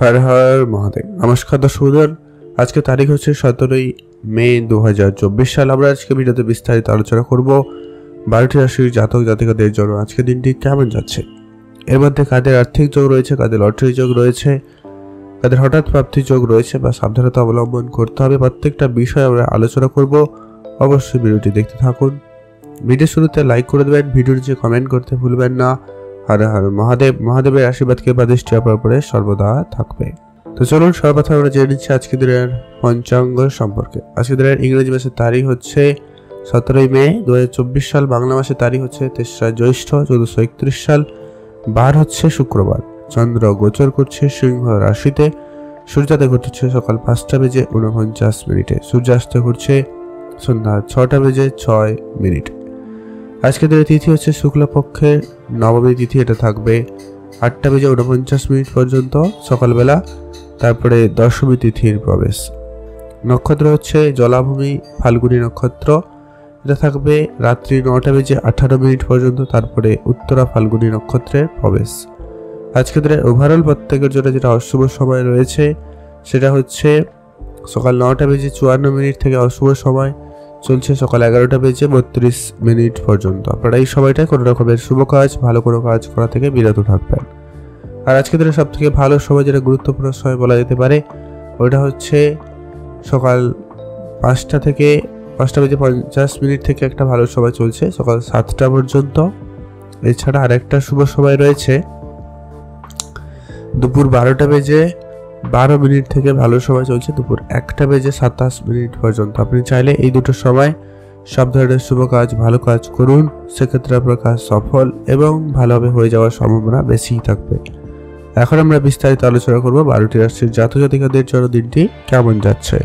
হর হর মহাদেব। নমস্কার দর্শক, আজকে তারিখ হচ্ছে 17ই মে 2024 সাল। আমরা আজকে ভিডিওতে বিস্তারিত আলোচনা করব 12টি রাশির জাতক জাতিকাদের জন্য আজকে দিনটি কেমন যাচ্ছে। এর মধ্যে কাদের আর্থিক যোগ রয়েছে, কাদের লটারি যোগ রয়েছে, কাদের হঠাৎ প্রাপ্তি যোগ রয়েছে বা সাবধানতা অবলম্বন করতে হবে, প্রত্যেকটা বিষয় আমরা আলোচনা করব। অবশ্যই ভিডিওটি দেখতে থাকুন। ভিডিও শুরুতে লাইক করে দেবেন, ভিডিওর নিচে কমেন্ট করতে ভুলবেন না। হর হর মহাদেব। মহাদেবের আশীর্বাদ কৃপা দৃষ্টি আপনার উপরে সর্বদা থাকবে। তো চলুন সর্বপ্রথম আমরা জেনে নিচ্ছি আজকে দিনের পঞ্চাঙ্গ সম্পর্কে। আজকে দিনের ইংরেজি মাসের তারিখ হচ্ছে 17ই মে 2024 সাল। বাংলা মাসের তারিখ হচ্ছে 3রা জ্যৈষ্ঠ 1431 সাল। বার হচ্ছে শুক্রবার। চন্দ্র গোচর করছে সিংহ রাশিতে। সূর্যোদয় ঘটছে সকাল 5:49 সূর্যাস্ত ঘটছে সন্ধ্যা 6:06। আজকে দিনের তিথি হচ্ছে শুক্লপক্ষের নবমী তিথি। এটা থাকবে 8:49 পর্যন্ত সকালবেলা, তারপরে দশমী তিথির প্রবেশ। নক্ষত্র হচ্ছে জলাভূমি ফাল্গুনী নক্ষত্র। এটা থাকবে রাত্রি 9:18 পর্যন্ত, তারপরে উত্তরা ফাল্গুনী নক্ষত্রের প্রবেশ। আজকে দিনের ওভারঅল প্রত্যেকের জন্য যেটা অশুভ সময় রয়েছে সেটা হচ্ছে সকাল 9:54 থেকে অশুভ সময় চলছে সকাল 11:32 পর্যন্ত। আপনারা এই সময়টায় কোনো রকমের শুভ কাজ, ভালো কোনো কাজ করা থেকে বিরত থাকবেন। আর আজকে দিনের সব থেকে ভালো সময়, যেটা গুরুত্বপূর্ণ সময় বলা যেতে পারে, ওইটা হচ্ছে সকাল 5:50 থেকে একটা ভালো সময় চলছে সকাল 7টা পর্যন্ত। এছাড়া আরেকটা শুভ সময় রয়েছে দুপুর 12:12 থেকে ভালো সময় চলছে দুপুর 1:27 পর্যন্ত। আপনি চাইলে এই দুটো সময় সব ধরনের শুভ কাজ, ভালো কাজ করুন, সেক্ষেত্রে আপনার কাজ সফল এবং ভালোভাবে হয়ে যাওয়ার সম্ভাবনা বেশিই থাকবে। এখন আমরা বিস্তারিত আলোচনা করব 12টি রাশির জাতক জাতিকাদের জন্য দিনটি কেমন যাচ্ছে।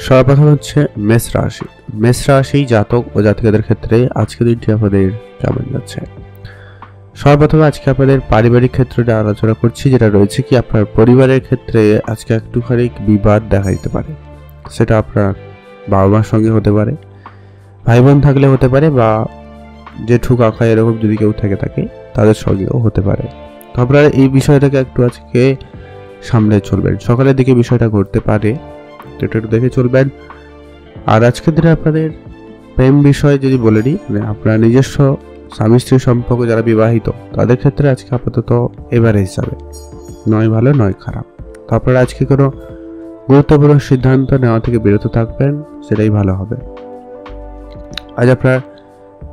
সর্বপ্রথম হচ্ছে মেষ রাশি। মেষ রাশি জাতক ও জাতিকাদের ক্ষেত্রে আজকে দিনটি আপনাদের কেমন যাচ্ছে। সর্বপ্রথমে আজকে আপনাদের পারিবারিক ক্ষেত্রটা আলোচনা করছি, যেটা রয়েছে কি আপনার পরিবারের ক্ষেত্রে আজকে একটুখানি বিবাদ দেখা দিতে পারে। সেটা আপনার বাবা মার সঙ্গে হতে পারে, ভাই বোন থাকলে হতে পারে, বা জেঠু কাকা এরকম যদি কেউ থেকে থাকে তাদের সঙ্গেও হতে পারে। তো আপনারা এই বিষয়টাকে একটু আজকে সামলে চলবেন। সকালের দিকে বিষয়টা ঘটতে পারে, তো একটু দেখে চলবেন। আর আজকের দিনে আপনাদের প্রেম বিষয় যদি বলে নিই, মানে আপনার নিজস্ব স্বামী স্ত্রী সম্পর্ক যারা বিবাহিত তাদের ক্ষেত্রে আজকে আপাতত এভারেজ যাবে, নয় ভালো নয় খারাপ। তো আপনারা আজকে কোনো গুরুত্বপূর্ণ সিদ্ধান্ত নেওয়া থেকে বিরত থাকবেন, সেটাই ভালো হবে। আজ আপনার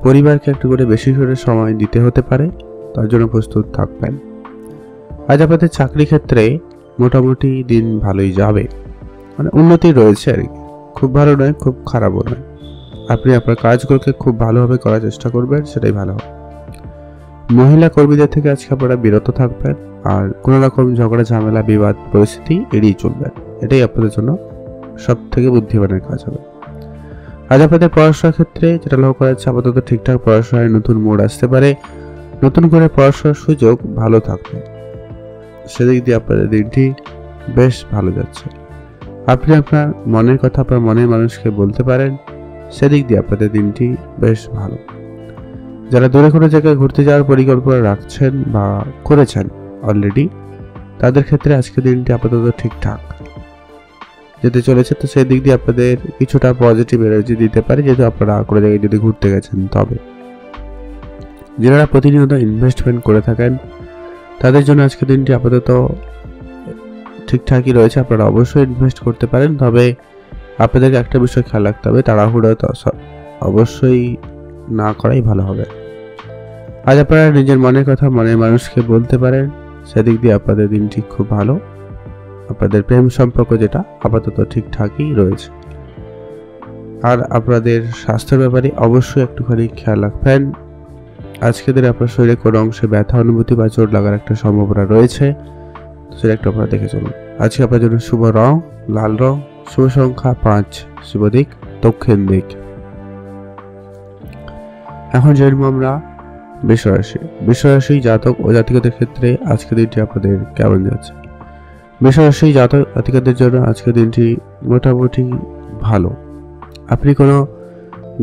পরিবারকে একটু করে বেশি করে সময় দিতে হতে পারে, তার জন্য প্রস্তুত থাকবেন। আজ আপনাদের চাকরি ক্ষেত্রে মোটামুটি দিন ভালোই যাবে, মানে উন্নতি রয়েছে আর কি, খুব ভালো নয় খুব খারাপও নয়। আপনি আপনার কাজগুলোকে খুব ভালোভাবে করার চেষ্টা করবেন, সেটাই ভালো হবে। মহিলা কর্মীদের থেকে আজকে আপনারা বিরত থাকবেন, আর কোনো রকম ঝগড়া ঝামেলা বিবাদ পরিস্থিতি এড়িয়ে চলবেন। এটাই আপনাদের জন্য সব থেকে বুদ্ধিমানের কাজ হবে। আজ আপনাদের পড়াশোনার ক্ষেত্রে যেটা লক্ষ্য করা যাচ্ছে, আপাতত ঠিকঠাক পড়াশোনায় নতুন মোড় আসতে পারে, নতুন করে পড়াশোনার সুযোগ ভালো থাকবে। সেদিক দিয়ে আপনাদের দিনটি বেশ ভালো যাচ্ছে। আপনি আপনার মনের কথা আপনার মনের মানুষকে বলতে পারেন, সেদিক দিয়ে আপনাদের দিনটি বেশ ভালো। যারা দূরে কোনো জায়গায় ঘুরতে যাওয়ার পরিকল্পনা রাখছেন বা করেছেন অলরেডি, তাদের ক্ষেত্রে আজকের দিনটি আপাতত ঠিকঠাক যেতে চলেছে। তো সেই দিক দিয়ে আপনাদের কিছুটা পজিটিভ এনার্জি দিতে পারে, যেহেতু আপনারা কোনো জায়গায় যদি ঘুরতে গেছেন। তবে যারা প্রতিনিয়ত ইনভেস্টমেন্ট করে থাকেন তাদের জন্য আজকের দিনটি আপাতত ঠিকঠাকই রয়েছে। আপনারা অবশ্যই ইনভেস্ট করতে পারেন, তবে আপনাদেরকে একটা বিষয় খেয়াল রাখতে হবে, তাড়াহুড়ো অবশ্যই না করাই ভালো হবে। আজ আপনারা নিজের মনের কথা মনের মানুষকে বলতে পারেন, সেদিক দিয়ে আপনাদের দিনটি খুব ভালো। আপনাদের প্রেম সম্পর্ক যেটা আপাতত ঠিকঠাকই রয়েছে। আর আপনাদের স্বাস্থ্যের ব্যাপারে অবশ্যই একটুখানি খেয়াল রাখবেন। আজকে দিনে আপনার শরীরে কোনো অংশে ব্যথা অনুভূতি বা চোট লাগার একটা সম্ভাবনা রয়েছে, সেটা একটু আপনারা দেখে চলুন। আজকে আপনার জন্য শুভ রং লাল রং, শুভ সংখ্যা 5, শুভ দিক দক্ষিণ দিক। এখন জানবো আমরা বৃষরাশি। বৃষরাশি জাতক ও জাতিকাদের ক্ষেত্রে আজকে দিনটি আপনাদের কেমন যাচ্ছে। বৃষরাশি জাতক জাতিকাদের জন্য আজকের দিনটি মোটামুটি ভালো। আপনি কোনো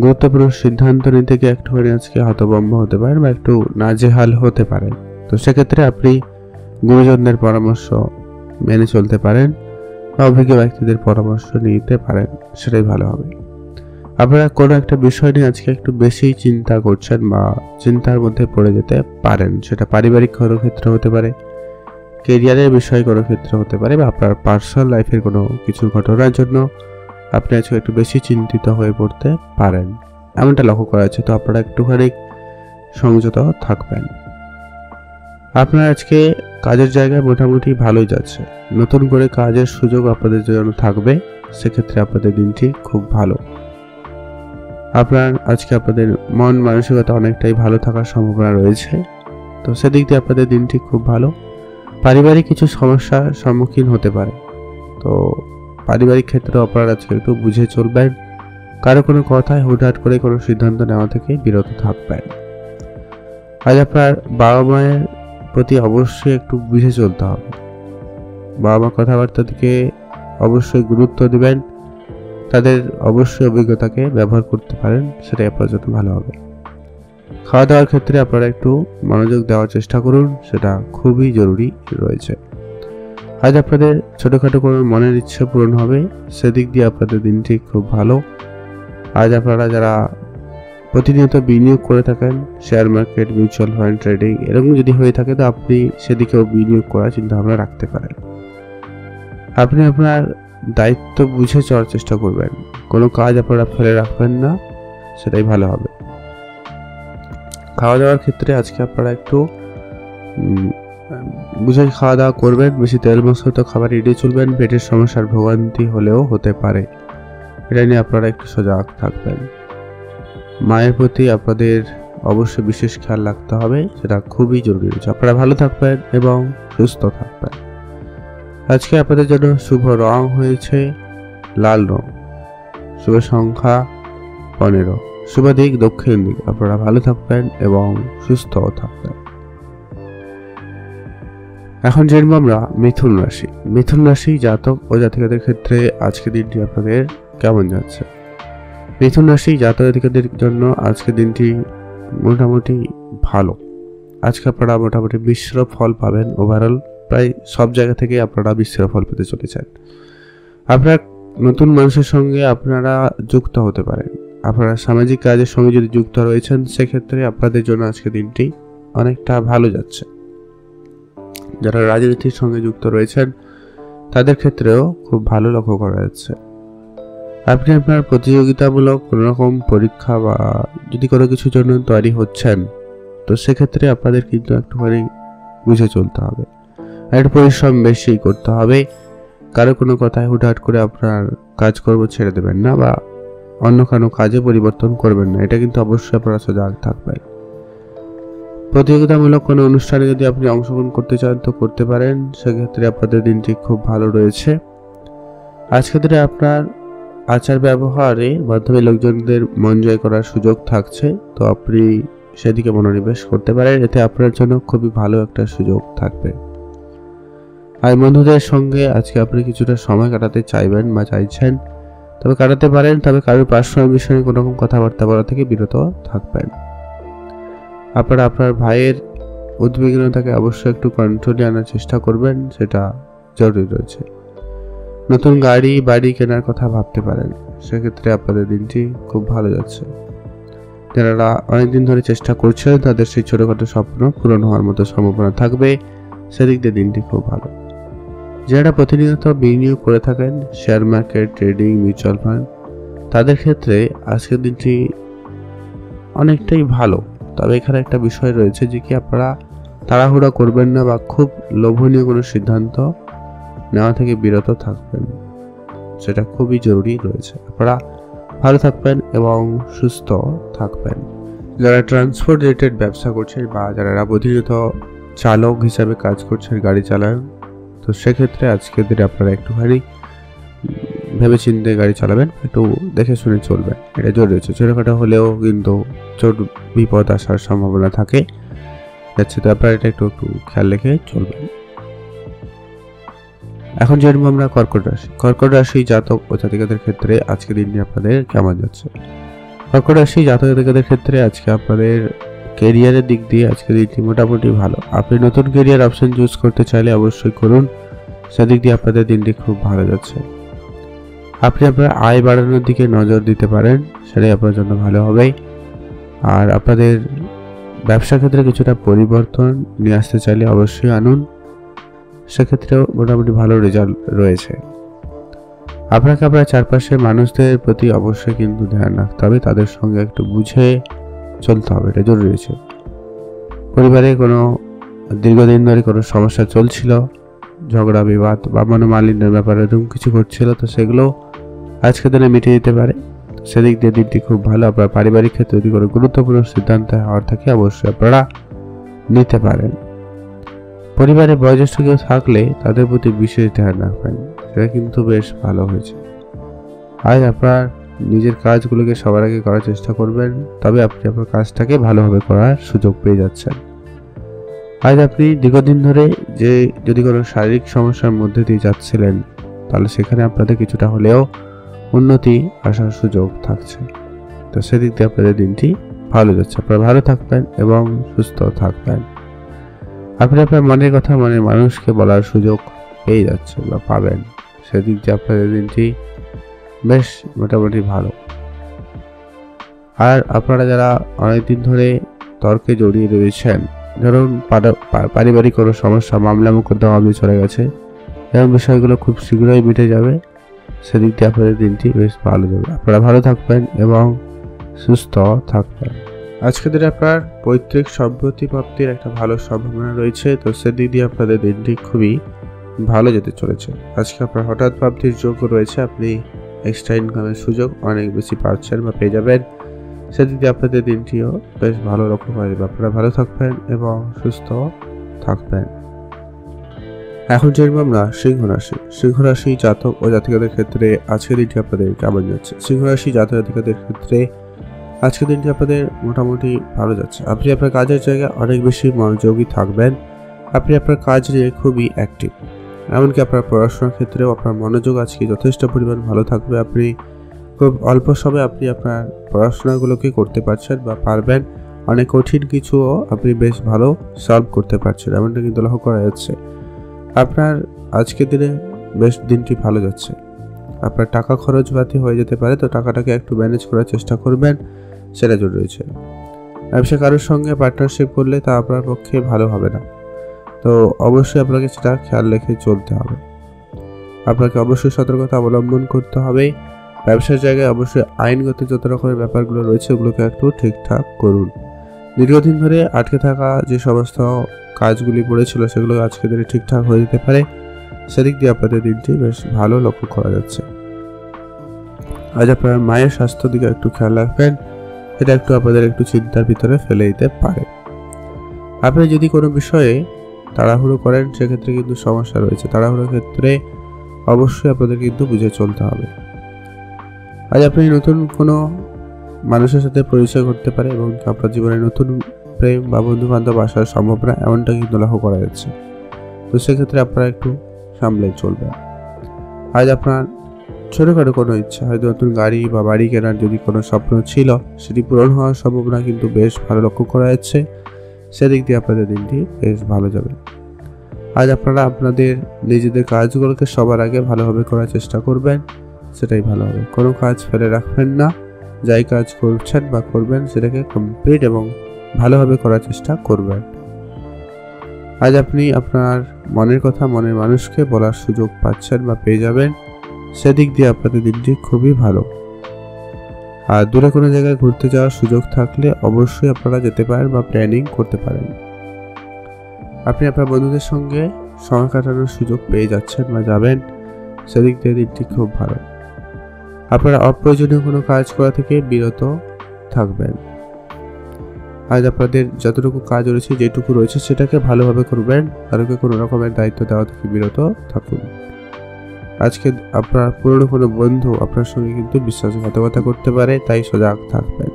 গুরুত্বপূর্ণ সিদ্ধান্ত নিতে গিয়ে একটুখানি আজকে হতভম্ব হতে পারেন বা একটু নাজেহাল হতে পারেন। তো সেক্ষেত্রে আপনি গুরুজনদের পরামর্শ মেনে চলতে পারেন বা অভিজ্ঞ ব্যক্তিদের পরামর্শ নিতে পারেন, সেটাই ভালো হবে। আপনারা কোনো একটা বিষয় নিয়ে আজকে একটু বেশি চিন্তা করছেন বা চিন্তার মধ্যে পড়ে যেতে পারেন, সেটা পারিবারিক কোনো ক্ষেত্রে হতে পারে, কেরিয়ারের বিষয় কোনো ক্ষেত্রে হতে পারে, বা আপনার পার্সোনাল লাইফের কোনো কিছু ঘটনার জন্য আপনি আজকে একটু বেশি চিন্তিত হয়ে পড়তে পারেন, এমনটা লক্ষ্য করা যাচ্ছে। তো আপনারা একটুখানি সংযত থাকবেন। আপনার আজকে কাজের জায়গায় মোটামুটি ভালোই যাচ্ছে, নতুন করে কাজের সুযোগ আপনাদের জন্য থাকবে, সেক্ষেত্রে আপনাদের দিনটি খুব ভালো। আপনার আজকে আপনাদের মন মানসিকতা অনেকটাই ভালো থাকার সম্ভাবনা রয়েছে, তো সেদিক দিয়ে আপনাদের দিনটি খুব ভালো। পারিবারিক কিছু সমস্যার সম্মুখীন হতে পারে, তো পারিবারিক ক্ষেত্রে আপনারা আজকে একটু বুঝে চলবেন, কারো কোনো কথায় হুটহাট করে কোনো সিদ্ধান্ত নেওয়া থেকে বিরত থাকবেন। আজ আপনার বাবা মায়ের প্রতি অবশ্যই একটু বুঝে চলতে হবে, বাবা মা কথাবার্তা থেকে অবশ্যই গুরুত্ব দেবেন, তাদের অবশ্যই অভিজ্ঞতাকে ব্যবহার করতে পারেন, সেটাই আপনার জন্য ভালো হবে। খাওয়া দাওয়ার ক্ষেত্রে আপনারা একটু মনোযোগ দেওয়ার চেষ্টা করুন, সেটা খুবই জরুরি রয়েছে। আজ আপনাদের ছোটোখাটো কোনো মনের ইচ্ছা পূরণ হবে, সেদিক দিয়ে আপনাদের দিনটি খুব ভালো। আজ আপনারা যারা প্রতিনিয়ত বিনিয়োগ করে থাকেন, share market, mutual fund, trading এরকম যদি হয়ে থাকে, তো আপনি সেদিকেও বিনিয়োগ করার চিন্তাভাবনা রাখতে পারেন। আপনি আপনার দায়িত্ব বুঝে চলার চেষ্টা করবেন, কোনো কাজ আপনারা ফেলে রাখবেন না, সেটাই ভালো হবে। খাওয়া দাওয়ার ক্ষেত্রে আজকে আপনারা একটু বুঝে খাওয়া দাওয়া করবেন, বেশি তেল মশলাযুক্ত খাবার এড়িয়ে চলবেন, পেটের সমস্যার ভোগান্তি হলেও হতে পারে, এটা নিয়ে আপনারা একটু সজাগ থাকবেন। মায়ের প্রতি আপনাদের অবশ্যই বিশেষ খেয়াল রাখতে হবে, সেটা খুবই জরুরি রয়েছে। আপনারা ভালো থাকবেন এবং সুস্থ থাকবেন। আজকে আপনাদের জন্য শুভ রং হয়েছে লাল রং, শুভ সংখ্যা 15, শুভ দিক দক্ষিণ দিক। আপনারা ভালো থাকবেন এবং সুস্থ থাকবেন। এখন জানবো আমরা মিথুন রাশি। মিথুন রাশি জাতক ও জাতিকাদের ক্ষেত্রে আজকে দিনটি আপনাদের কেমন যাচ্ছে? মিথুন রাশি জাতক জাতিকাদের জন্য আজকে দিনটি মোটামুটি ভালো। আজকে আপনারা মোটামুটি মিশ্র ফল পাবেন। ওভারঅল প্রায় সব জায়গা থেকে আপনারা মিশ্র ফল পেতে চলেছেন। আপনার নতুন মানুষের সঙ্গে আপনারা যুক্ত হতে পারেন। আপনারা সামাজিক কাজের সঙ্গে যদি যুক্ত রয়েছেন, সেক্ষেত্রে আপনাদের জন্য আজকে দিনটি অনেকটা ভালো যাচ্ছে। যারা রাজনীতির সঙ্গে যুক্ত রয়েছেন, তাদের ক্ষেত্রেও খুব ভালো লক্ষ্য করা যাচ্ছে। আপনি আপনার প্রতিযোগিতামূলক কোনো রকম পরীক্ষা বা যদি কোনো কিছুর জন্য তৈরি হচ্ছেন, তো সেক্ষেত্রে আপনাদের কিন্তু একটুখানি বুঝে চলতে হবে, একটু পরিশ্রম বেশি করতে হবে। কারো কোনো কথায় হুটহাট করে আপনার কাজকর্ম ছেড়ে দেবেন না বা অন্য কোনো কাজে পরিবর্তন করবেন না, এটা কিন্তু অবশ্যই আপনারা সজাগ থাকবেন। প্রতিযোগিতামূলক কোনো অনুষ্ঠানে যদি আপনি অংশগ্রহণ করতে চান, তো করতে পারেন, সেক্ষেত্রে আপনাদের দিনটি খুব ভালো রয়েছে। আজকের দিনে আপনার আচার ব্যবহারের মাধ্যমে লোকজনদের মন জয় করার সুযোগ থাকছে, তো আপনি সেদিকে মনোনিবেশ করতে পারেন, এতে আপনার জন্য খুবই ভালো একটা সুযোগ থাকবে। আর বন্ধুদের সঙ্গে আজকে আপনি কিছুটা সময় কাটাতে চাইবেন বা চাইছেন, তবে কাটাতে পারেন, তবে কারোর পার্সোনাল বিষয়ে কোনো রকম কথাবার্তা বলা থেকে বিরত থাকবেন। আপনারা আপনার ভাইয়ের উদ্বিগ্নতাকে অবশ্যই একটু কন্ট্রোলে আনার চেষ্টা করবেন, সেটা জরুরি রয়েছে। নতুন গাড়ি বাড়ি কেনার কথা ভাবতে পারেন, সেক্ষেত্রে আপনাদের দিনটি খুব ভালো যাচ্ছে। যারা অনেকদিন ধরে চেষ্টা করছেন, তাদের সেই ছোটখাটো স্বপ্ন পূরণ হওয়ার মতো সম্ভাবনা থাকবে, সেদিক দিয়ে দিনটি খুব ভালো। যারা প্রতিনিয়ত বিনিয়োগ করে থাকেন, share market, trading, mutual fund, তাদের ক্ষেত্রে আজকের দিনটি অনেকটাই ভালো। তবে এখানে একটা বিষয় রয়েছে যে কি আপনারা তাড়াহুড়া করবেন না বা খুব লোভনীয় কোনো সিদ্ধান্ত নেওয়া থেকে বিরত থাকবেন, সেটা খুবই জরুরি রয়েছে। আপনারা ভালো থাকবেন এবং সুস্থ থাকবেন। যারা ট্রান্সপোর্ট রিলেটেড ব্যবসা করছেন বা যারা প্রতিনিয়ত চালক হিসাবে কাজ করছেন, গাড়ি চালান, তো সেক্ষেত্রে আজকের দিনে আপনারা একটুখানি ভেবেচিন্তে গাড়ি চালাবেন, একটু দেখে শুনে চলবেন, এটা জরুরি রয়েছে। ছোটোখাটো হলেও কিন্তু চোট বিপদ আসার সম্ভাবনা থাকে যাচ্ছে, তো আপনারা এটা একটু খেয়াল রেখে চলবেন। এখন জানবো আমরা কর্কট রাশি। কর্কট রাশি জাতক ও জাতিকাদের ক্ষেত্রে আজকের দিনটি আপনাদের কেমন যাচ্ছে? কর্কট রাশি জাতক জাতিকাদের ক্ষেত্রে আজকে আপনাদের কেরিয়ারের দিক দিয়ে আজকের দিনটি মোটামুটি ভালো। আপনি নতুন কেরিয়ার অপশন চুজ করতে চাইলে অবশ্যই করুন, সেদিক দিয়ে আপনাদের দিনটি খুব ভালো যাচ্ছে। আপনি আপনার আয় বাড়ানোর দিকে নজর দিতে পারেন, সেটাই আপনার জন্য ভালো হবে। আর আপনাদের ব্যবসা ক্ষেত্রে কিছুটা পরিবর্তন নিয়ে আসতে চাইলে অবশ্যই আনুন, সেক্ষেত্রেও মোটামুটি ভালো রেজাল্ট রয়েছে। আপনাকে আপনার চারপাশের মানুষদের প্রতি অবশ্যই কিন্তু ধ্যান রাখতে হবে, তাদের সঙ্গে একটু বুঝে চলতে হবে, এটা জরুরি রয়েছে। পরিবারে কোনো দীর্ঘদিন ধরে কোনো সমস্যা চলছিল, ঝগড়া বিবাদ বা মনোমালিন্যের ব্যাপারে এরকম কিছু ঘটছিল, তো সেগুলো আজকের দিনে মিটে যেতে পারে। সেদিক দিয়ে দিনটি খুব ভালো। আপনার পারিবারিক ক্ষেত্রে যদি কোনো গুরুত্বপূর্ণ সিদ্ধান্ত হওয়ার থাকে অবশ্যই আপনারা নিতে পারেন। পরিবারে বয়োজ্যেষ্ঠ কেউ থাকলে তাদের প্রতি বিশেষ ধ্যান রাখবেন, সেটা কিন্তু বেশ ভালো হয়েছে। আজ আপনার নিজের কাজগুলোকে সবার আগে করার চেষ্টা করবেন, তবে আপনি আপনার কাজটাকে ভালোভাবে করার সুযোগ পেয়ে যাচ্ছেন। আজ আপনি দীর্ঘদিন ধরে যদি কোনো শারীরিক সমস্যার মধ্যে দিয়ে যাচ্ছিলেন, তাহলে সেখানে আপনাদের কিছুটা হলেও উন্নতি আসার সুযোগ থাকছে। তো সেদিক দিয়ে আপনাদের দিনটি ভালো যাচ্ছে। আপনারা ভালো থাকবেন এবং সুস্থ থাকবেন। আপনি আপনার মনের কথা মনের মানুষকে বলার সুযোগ পেয়ে যাচ্ছেন বা পাবেন, সেদিক দিয়ে আপনাদের দিনটি বেশ মোটামুটি ভালো। আর আপনারা যারা অনেকদিন ধরে তর্কে জড়িয়ে রয়েছেন, ধরুন পারিবারিক কোনো সমস্যা, মামলা মোকদ্দমা অবধি চলে গেছে, এরকম বিষয়গুলো খুব শীঘ্রই মিটে যাবে, সেদিক দিয়ে আপনাদের দিনটি বেশ ভালো যাবে। আপনারা ভালো থাকবেন এবং সুস্থ থাকবেন। আজকের দিনে আপনার পৈতৃক সম্পত্তি প্রাপ্তির একটা ভালো সম্ভাবনা রয়েছে, তো সেদিক দিয়ে আপনাদের দিনটি খুবই ভালো যেতে চলেছে। আজকে আপনার হঠাৎ প্রাপ্তির যোগ রয়েছে, আপনি এক্সট্রা ইনকামের সুযোগ অনেক বেশি পাচ্ছেন বা পেয়ে যাবেন, সেদিক দিয়ে আপনাদের দিনটিও বেশ ভালো রকম হয়ে যাবে। আপনারা ভালো থাকবেন এবং সুস্থ থাকবেন। এখন জানবো আমরা সিংহ রাশি। সিংহ রাশি জাতক ও জাতিকাদের ক্ষেত্রে আজকের দিনটি আপনাদের কেমন যাচ্ছে? সিংহ রাশি জাতক জাতিকাদের ক্ষেত্রে আজকের দিনটি আপনাদের মোটামুটি ভালো যাচ্ছে। আপনি আপনার কাজের জায়গায় অনেক বেশি মনোযোগী থাকবেন, আপনি আপনার কাজ নিয়ে খুবই অ্যাক্টিভ। এমনকি আপনার পড়াশোনার ক্ষেত্রেও আপনার মনোযোগ আজকে যথেষ্ট পরিমাণ ভালো থাকবে। আপনি খুব অল্প সময়ে আপনি আপনার পড়াশোনাগুলোকে করতে পারছেন বা পারবেন। অনেক কঠিন কিছুও আপনি বেশ ভালো সলভ করতে পারছেন, এমনটা কিন্তু লক্ষ্য করা যাচ্ছে। আপনার আজকের দিনে বেশ দিনটি ভালো যাচ্ছে। আপনার টাকা খরচ বাতি হয়ে যেতে পারে, তো টাকাটাকে একটু ম্যানেজ করার চেষ্টা করবেন, সেটা জরুরি রয়েছে। ব্যবসা কারোর সঙ্গে পার্টনারশিপ করলে তা আপনার পক্ষে ভালো হবে না, তো অবশ্যই আপনাকে সেটা খেয়াল রেখে চলতে হবে। আপনাকে অবশ্যই সতর্কতা অবলম্বন করতে হবে। ব্যবসার জায়গায় অবশ্যই আইনগত যত রকমের ব্যাপারগুলো রয়েছে ওগুলোকে একটু ঠিকঠাক করুন। দীর্ঘদিন ধরে আটকে থাকা যে সমস্ত কাজগুলি পড়েছিল সেগুলো আজকে দিনে ঠিকঠাক হয়ে যেতে পারে, সেদিক দিয়ে আপনাদের দিনটি বেশ ভালো লক্ষ্য করা যাচ্ছে। আজ আপনার মায়ের স্বাস্থ্য দিকে একটু খেয়াল রাখবেন, এটা একটু আপনাদের একটু চিন্তার ভিতরে ফেলে দিতে পারে। আপনি যদি কোনো বিষয়ে তাড়াহুড়ো করেন সেক্ষেত্রে কিন্তু সমস্যা রয়েছে। তাড়াহুড়োর ক্ষেত্রে অবশ্যই আপনাদের কিন্তু বুঝে চলতে হবে। আজ আপনি নতুন কোনো মানুষের সাথে পরিচয় করতে পারে এবং আপনার জীবনে নতুন প্রেম বা বন্ধু বান্ধব আসার সম্ভাবনা এমনটা কিন্তু লক্ষ্য করা যাচ্ছে, তো সেক্ষেত্রে আপনারা একটু সামলে চলবেন। আজ আপনার ছোটোখাটো কোনো ইচ্ছা, হয়তো নতুন গাড়ি বা বাড়ি কেনার যদি কোনো স্বপ্ন ছিল সেটি পূরণ হওয়ার সম্ভাবনা কিন্তু বেশ ভালো লক্ষ্য করা যাচ্ছে, সেদিক দিয়ে আপনাদের দিনটি বেশ ভালো যাবে। আজ আপনারা আপনাদের নিজেদের কাজগুলোকে সবার আগে ভালোভাবে করার চেষ্টা করবেন, সেটাই ভালো হবে। কোনো কাজ ফেলে রাখবেন না, যাই কাজ করছেন বা করবেন সেটাকে কমপ্লিট এবং ভালোভাবে করার চেষ্টা করবেন। আজ আপনি আপনার মনের কথা মনের মানুষকে বলার সুযোগ পাচ্ছেন বা পেয়ে যাবেন, সেদিক দিয়ে আপনাদের দিনটি খুবই ভালো। আর দূরে কোনো জায়গায় ঘুরতে যাওয়ার সুযোগ থাকলে অবশ্যই আপনারা যেতে পারেন বা প্ল্যানিং করতে পারেন। আপনি আপনার বন্ধুদের সঙ্গে সময় কাটানোর সুযোগ পেয়ে যাচ্ছেন বা যাবেন, সেদিক দিয়ে দিনটি খুব ভালো। আপনারা অপ্রয়োজনীয় কোনো কাজ করা থেকে বিরত থাকবেন। আজ আপনাদের যতটুকু কাজ রয়েছে যেটুকু রয়েছে সেটাকে ভালোভাবে করবেন, কারোকে কোনো রকমের দায়িত্ব দেওয়া থেকে বিরত থাকুন। আজকে আপনার পুরনো কোনো বন্ধু আপনার সঙ্গে কিন্তু বিশ্বাসঘাতকতা করতে পারে, তাই সজাগ থাকবেন।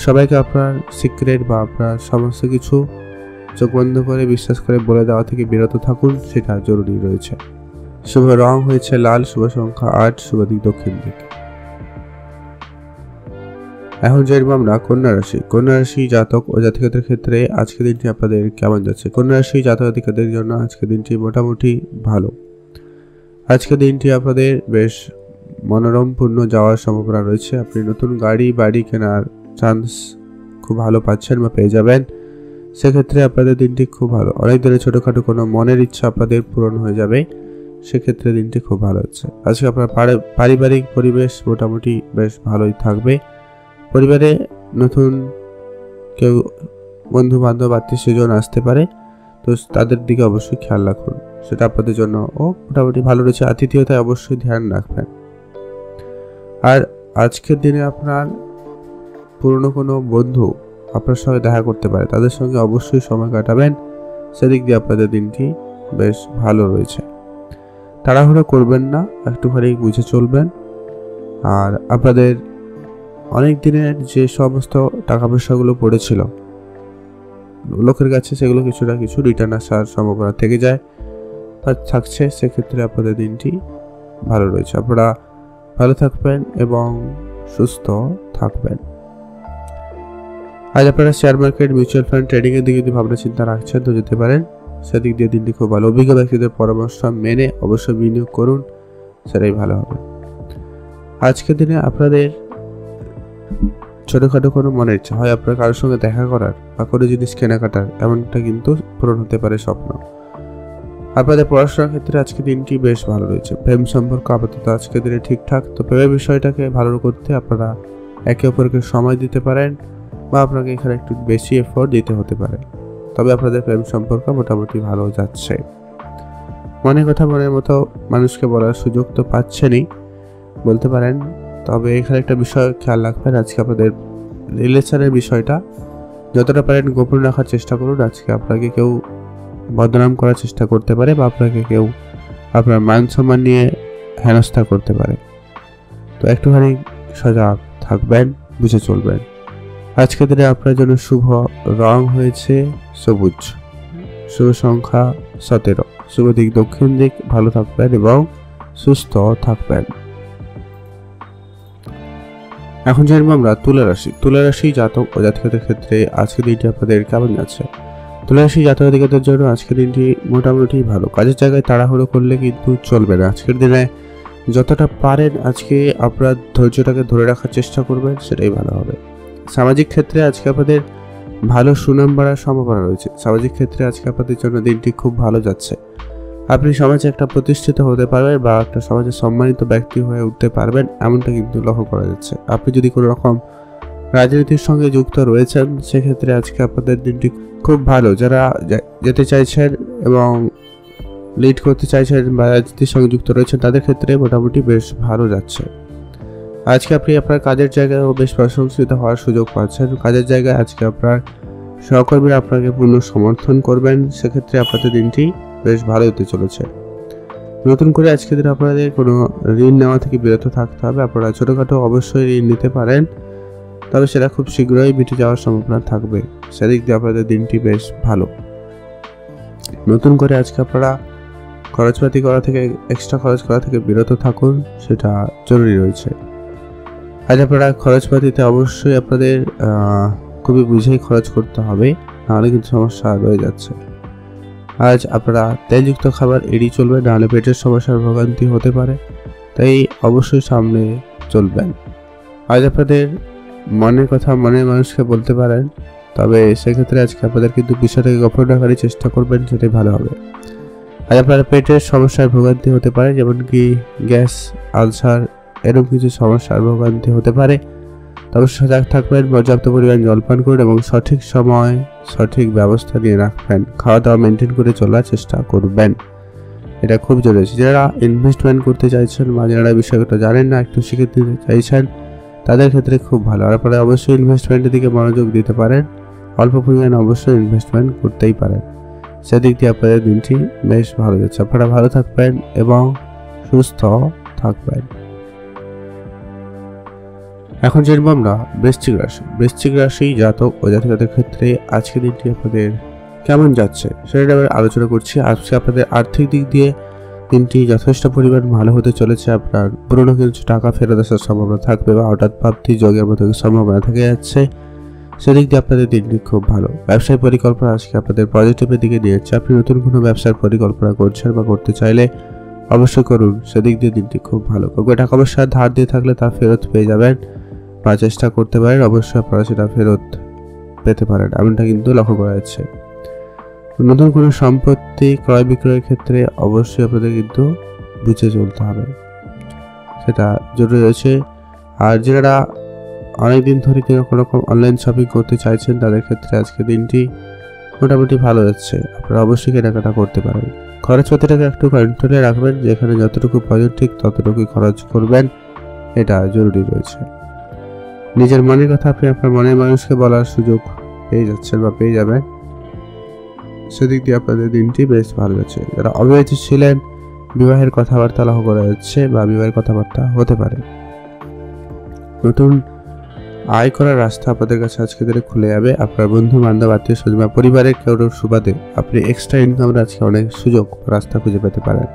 সবাইকে আপনার সিক্রেট বা আপনার সমস্ত কিছু চোখ বন্ধ করে বিশ্বাস করে বলে দেওয়া থেকে বিরত থাকুন, সেটা জরুরি রয়েছে। শুভ রং হয়েছে লাল, শুভ সংখ্যা 8, শুভ দিক দক্ষিণ দিক। এখন জানবো আমরা কন্যা রাশি। কন্যা রাশি জাতক ও জাতিকাদের ক্ষেত্রে আজকের দিনটি আপনাদের কেমন যাচ্ছে। কন্যা রাশি জাতক জাতিকাদের জন্য আজকের দিনটি মোটামুটি ভালো। আজকের দিনটি আপনাদের বেশ মনোরমপূর্ণ যাওয়ার সম্ভাবনা রয়েছে। আপনি নতুন বাড়ি কেনার চান্স খুব ভালো পাচ্ছেন বা পেয়ে যাবেন। সেক্ষেত্রে আপনাদের দিনটি খুব ভালো। অনেক দিনের ছোটোখাটো কোনো মনের ইচ্ছা আপনাদের পূরণ হয়ে যাবে, সেক্ষেত্রে দিনটি খুব ভালো হচ্ছে। আজকে আপনার পারিবারিক পরিবেশ মোটামুটি বেশ ভালোই থাকবে। পরিবারে নতুন কেউ বন্ধু বান্ধব আত্মীয় স্বজন আসতে পারে, তো তাদের দিকে অবশ্যই খেয়াল রাখুন, সেটা আপনাদের জন্য মোটামুটি ভালো রয়েছে। আতিথেয়তায় অবশ্যই ধ্যান রাখবেন। আর আজকের দিনে আপনার পুরনো কোনো বন্ধু আপনার সঙ্গে দেখা করতে পারে, তাদের সঙ্গে অবশ্যই সময় কাটাবেন, সেদিক দিয়ে আপনাদের দিনটি বেশ ভালো রয়েছে। তাড়াহুড়ো করবেন না, একটুখানি বুঝে চলবেন। আর আপনাদের অনেক দিনের যে সমস্ত টাকা পয়সাগুলো পড়েছিল লোকের কাছে, সেগুলো কিছু না কিছু রিটার্ন আসার সম্ভাবনা থেকে যায় বা থাকছে, সেক্ষেত্রে আপনাদের দিনটি ভালো রয়েছে। আপনারা ভালো থাকবেন এবং সুস্থ থাকবেন। আজ আপনারা শেয়ার মার্কেট, মিউচুয়াল ফান্ড, ট্রেডিংয়ের দিকে যদি ভাবনা চিন্তা রাখছেন তো যেতে পারেন, সেদিক দিয়ে দিনটি খুব ভালো। অভিজ্ঞ ব্যক্তিদের পরামর্শ মেনে অবশ্যই বিনিয়োগ করুন, সেটাই ভালো হবে। আজকের দিনে আপনাদের ছোটোখাটো কোনো মনের ইচ্ছা হয় আপনার কারোর সঙ্গে দেখা করার বা কোনো জিনিস কেনাকাটার, এমনটা কিন্তু পূরণ হতে পারে স্বপ্ন। আপনাদের পড়াশোনার ক্ষেত্রে আজকে দিনটি বেশ ভালো রয়েছে। প্রেম সম্পর্ক আপাতত আজকের দিনে ঠিকঠাক। তো প্রেমের বিষয়টাকে ভালো করতে আপনারা একে অপরকে সময় দিতে পারেন বা আপনাকে এখানে একটু বেশি এফোর্ট দিতে হতে পারে। তবে আপনাদের প্রেম সম্পর্ক মোটামুটি ভালো যাচ্ছে। মনের কথা মনের মতো মানুষকে বলার সুযোগ তো পাচ্ছেনই বলতে পারেন, তবে এখানে একটা বিষয় খেয়াল রাখবেন। আজকে আপনাদের রিলেশনের বিষয়টা যতটা পারেন গোপন রাখার চেষ্টা করুন। আজকে আপনাকে কেউ বদনাম করার চেষ্টা করতে পারে বা আপনাকে কেউ আপনার মান সম্মান নিয়ে হেনস্থা করতে পারে, তো একটুখানি সজাগ থাকবেন, বুঝে চলবেন। আজকের দিনে আপনার জন্য শুভ রং হয়েছে সবুজ, শুভ সংখ্যা 17, শুভ দিক দক্ষিণ দিক। ভালো থাকবেন এবং সুস্থ থাকবেন। এখন জানবো আমরা তুলা রাশি। তুলা রাশি জাতক ও জাতিকাদের ক্ষেত্রে আজকের দিনটি আপনাদের কেমন যাচ্ছে। তুলা রাশি জাতক জাতিকাদের জন্য আজকের দিনটি মোটামুটি ভালো। কাজের জায়গায় তাড়াহুড়ো করলে কিন্তু চলবে না। আজকের দিনে যতটা পারেন আজকে আপনার ধৈর্যটাকে ধরে রাখার চেষ্টা করবেন, সেটাই ভালো হবে। সামাজিক ক্ষেত্রে আজকে আপনাদের ভালো সুনাম বাড়ার সম্ভাবনা রয়েছে। সামাজিক ক্ষেত্রে আজকে আপনাদের জন্য দিনটি খুব ভালো যাচ্ছে। আপনি সমাজে একটা প্রতিষ্ঠিত হতে পারবেন বা একটা সমাজে সম্মানিত ব্যক্তি হয়ে উঠতে পারবেন, এমনটা কিন্তু লক্ষ্য করা যাচ্ছে। আপনি যদি কোনো রকম রাজনীতির সঙ্গে যুক্ত রয়েছেন, সেক্ষেত্রে আজকে আপনাদের দিনটি খুব ভালো। যারা যেতে চাইছেন এবং লিড করতে চাইছেন বা রাজনীতির সঙ্গে যুক্ত রয়েছেন, তাদের ক্ষেত্রে মোটামুটি বেশ ভালো যাচ্ছে। আজকে আপনি আপনার কাজের জায়গায়ও বেশ প্রশংসিত হওয়ার সুযোগ পাচ্ছেন। কাজের জায়গায় আজকে আপনার সহকর্মীরা আপনাকে পূর্ণ সমর্থন করবেন, সেক্ষেত্রে আপনাদের দিনটি বেশ ভালো হতে চলেছে। নতুন করে আজকের দিনে আপনাদের কোনো ঋণ নেওয়া থেকে বিরত থাকতে হবে। আপনারা ছোটোখাটো অবশ্যই ঋণ নিতে পারেন, তবে সেটা খুব শীঘ্রই মিটে যাওয়ার সম্ভাবনা থাকবে। সেদিক দিয়ে আপনাদের দিনটি বেশ ভালো। নতুন করে আজকে আপনারা খরচপাতি করা থেকে, এক্সট্রা খরচ করা থেকে বিরত থাকুন, সেটা জরুরি রয়েছে। আজ আপনারা খরচপাতিতে অবশ্যই আপনাদের খুবই বুঝেই খরচ করতে হবে, নাহলে কিন্তু সমস্যা রয়ে যাচ্ছে। আজ আপনারা তেলযুক্ত খাবার এড়িয়ে চলবেন, নাহলে পেটের সমস্যার ভোগান্তি হতে পারে, তাই অবশ্যই সামনে চলবেন। আজ আপনাদের মনের কথা মনের মানুষকে বলতে পারেন, তবে সেক্ষেত্রে আজকে আপনাদের কিন্তু বিষয়টাকে গোপন রাখার চেষ্টা করবেন, সেটাই ভালো হবে। আজ আপনার পেটের সমস্যার ভোগান্তি হতে পারে, যেমন কি গ্যাস, আলসার, এরকম কিছু সমস্যার ভোগান্তি হতে পারে। তবে সজাগ থাকবেন, পর্যাপ্ত পরিমাণ জলপান করুন এবং সঠিক সময় সঠিক ব্যবস্থা নিয়ে রাখবেন। খাওয়া দাওয়া মেনটেন করে চলার চেষ্টা করবেন, এটা খুব জরুরি। যারা ইনভেস্টমেন্ট করতে চাইছেন বা যারা বিষয়টা জানেন না, একটু শিখে দিতে চাইছেন, তাদের ক্ষেত্রে খুব ভালো। আর আপনারা অবশ্যই ইনভেস্টমেন্টের দিকে মনোযোগ দিতে পারেন, অল্প পরিমাণে অবশ্যই ইনভেস্টমেন্ট করতেই পারেন। সেদিক দিয়ে আপনাদের দিনটি বেশ ভালো যাচ্ছে। আপনারা ভালো থাকবেন এবং সুস্থ থাকবেন। এখন জানবো আমরা বৃশ্চিক রাশি। বৃশ্চিক রাশি জাতক ও জাতিকাদের ক্ষেত্রে আজকের দিনটি আপনাদের কেমন যাচ্ছে সেটা আবার আলোচনা করছি। আজকে আপনাদের আর্থিক দিক দিয়ে দিনটি যথেষ্ট পরিমাণ ভালো হতে চলেছে। আপনার পুরনো কিছু টাকা ফেরত আসার সম্ভাবনা থাকবে বা হঠাৎ প্রাপ্তি যোগের মতো সম্ভাবনা থেকে যাচ্ছে, সেদিক দিয়ে আপনাদের দিনটি খুব ভালো। ব্যবসায় পরিকল্পনা আজকে আপনাদের পজিটিভের দিকে নিয়ে যাচ্ছে। আপনি নতুন কোনো ব্যবসার পরিকল্পনা করছেন বা করতে চাইলে অবশ্যই করুন, সেদিক দিয়ে দিনটি খুব ভালো। কাউকে টাকা পয়সা ধার দিয়ে থাকলে তা ফেরত পেয়ে যাবেন বা চেষ্টা করতে পারেন, অবশ্যই আপনারা সেটা ফেরত পেতে পারেন, এমনটা কিন্তু লক্ষ্য করা যাচ্ছে। নতুন কোনো সম্পত্তি ক্রয় বিক্রয়ের ক্ষেত্রে অবশ্যই আপনাদের কিন্তু বুঝে চলতে হবে, সেটা জরুরি রয়েছে। আর যারা অনেকদিন ধরে কোনো রকম অনলাইন শপিং করতে চাইছেন তাদের ক্ষেত্রে আজকে দিনটি মোটামুটি ভালো যাচ্ছে। আপনারা অবশ্যই কেনাকাটা করতে পারেন। খরচপাতিটাকে একটু কন্ট্রোলে রাখবেন, যেখানে যতটুকু প্রয়োজন ঠিক ততটুকুই খরচ করবেন, এটা জরুরি রয়েছে। নিজের মনের কথা আপনি আপনার মনের মানুষকে বলার সুযোগ পেয়ে যাচ্ছেন বা পেয়ে যাবেন, সেদিক দিয়ে আপনাদের দিনটি বেশ ভালো যাচ্ছে। যারা অবিবাহিত ছিলেন বিবাহের কথাবার্তা লক্ষ্য করা যাচ্ছে বা বিবাহের কথাবার্তা হতে পারে। নতুন আয় করার রাস্তা আপনাদের কাছে আজকে দিনে খুলে যাবে। আপনার বন্ধু বান্ধব আত্মীয় স্বজন বা পরিবারের কেউ সুবাদে আপনি এক্সট্রা ইনকামের আজকে অনেক সুযোগ রাস্তা খুঁজে পেতে পারেন।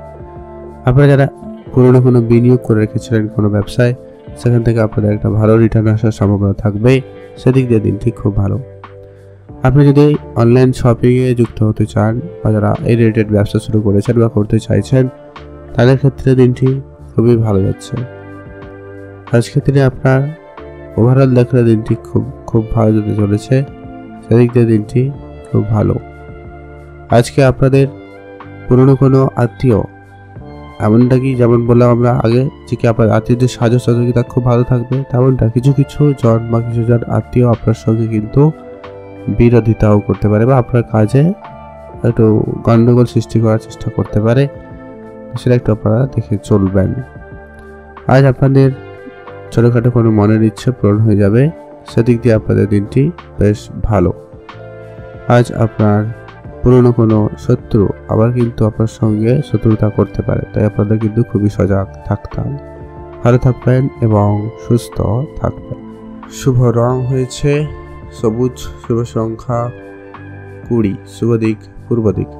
আপনারা যারা পুরনো কোনো বিনিয়োগ করে রেখেছিলেন কোনো ব্যবসায়, সেখান থেকে আপনাদের একটা ভালো রিটার্ন আসার সম্ভাবনা থাকবে, সেদিক দিয়ে দিনটি খুব ভালো। আপনি যদি অনলাইন শপিংয়ে যুক্ত হতে চান বা যারা এই রিলেটেড ব্যবসা শুরু করেছেন বা করতে চাইছেন, তাদের ক্ষেত্রে দিনটি খুবই ভালো যাচ্ছে। আজকে দিনে আপনার ওভারঅল দেখলে দিনটি খুব ভালো যেতে চলেছে, সেদিক দিয়ে দিনটি খুব ভালো। আজকে আপনাদের পুরনো কোনো আত্মীয়, এমনটা কি যেমন বললাম আমরা আগে যে কি আপনার আত্মীয়দের সাহায্য সহযোগিতা খুব ভালো থাকবে, তেমনটা কিছু জন বা কিছু জন আত্মীয় আপনার সঙ্গে কিন্তু বিরোধিতাও করতে পারে বা আপনার কাজে একটু গন্ডগোল সৃষ্টি করার চেষ্টা করতে পারে, সেটা একটু আপনারা দেখে চলবেন। আজ আপনাদের ছোটোখাটো কোনো মনের ইচ্ছে পূরণ হয়ে যাবে, সেদিক দিয়ে আপনাদের দিনটি বেশ ভালো। আজ আপনার পুরনো কোনো শত্রু আবার কিন্তু আপনার সঙ্গে শত্রুতা করতে পারে, তাই আপনাদের কিন্তু খুবই সজাগ থাকতে হবে। ভালো থাকবেন এবং সুস্থ থাকবেন। শুভ রং হয়েছে সবুজ, শুভ সংখ্যা 20, শুভ দিক পূর্ব দিক।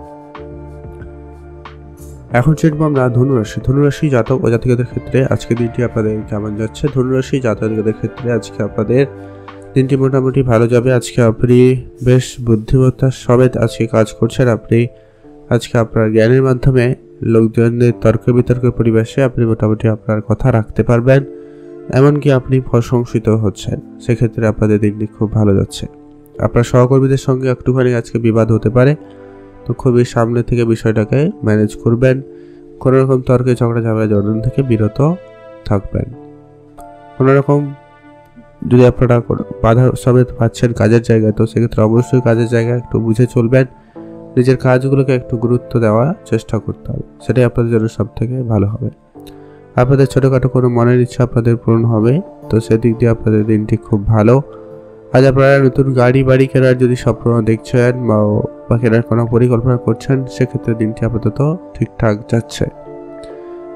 এখন চিনব আমরা ধনুরাশি। ধনুরাশি জাতক ও জাতিকাদের ক্ষেত্রে আজকে দিনটি আপনাদের কেমন যাচ্ছে? ধনুরাশি জাতকদের ক্ষেত্রে আজকে আপনাদের দিনটি মোটামুটি ভালো যাবে। আজকে আপনি বেশ বুদ্ধিমত্তার সমেত আজকে কাজ করছেন। আপনি আজকে আপনার জ্ঞানের মাধ্যমে লোকজনদের তর্ক বিতর্কের পরিবেশে আপনি মোটামুটি আপনার কথা রাখতে পারবেন, এমনকি আপনি প্রশংসিত হচ্ছেন। সেক্ষেত্রে আপনাদের দিনটি খুব ভালো যাচ্ছে। আপনার সহকর্মীদের সঙ্গে একটুখানি আজকে বিবাদ হতে পারে, তো খুবই সামনে থেকে বিষয়টাকে ম্যানেজ করবেন। কোনো রকম তর্কে ঝগড়া ঝামেলা জড়ানো থেকে বিরত থাকবেন। কোনো রকম যদি আপনারা বাধা সমেত পাচ্ছেন কাজের জায়গায়, তো সেক্ষেত্রে অবশ্যই কাজের জায়গায় একটু বুঝে চলবেন। নিজের কাজগুলোকে একটু গুরুত্ব দেওয়ার চেষ্টা করতে হবে, সেটাই আপনাদের জন্য সব থেকে ভালো হবে। আপনাদের ছোটোখাটো কোনো মনের ইচ্ছা আপনাদের পূরণ হবে, তো সেদিক দিয়ে আপনাদের দিনটি খুব ভালো। আজ আপনারা নতুন গাড়ি বাড়ি কেনার যদি স্বপ্ন দেখছেন বা কেনার কোনো পরিকল্পনা করছেন, সেক্ষেত্রে দিনটি আপাতত ঠিকঠাক যাচ্ছে।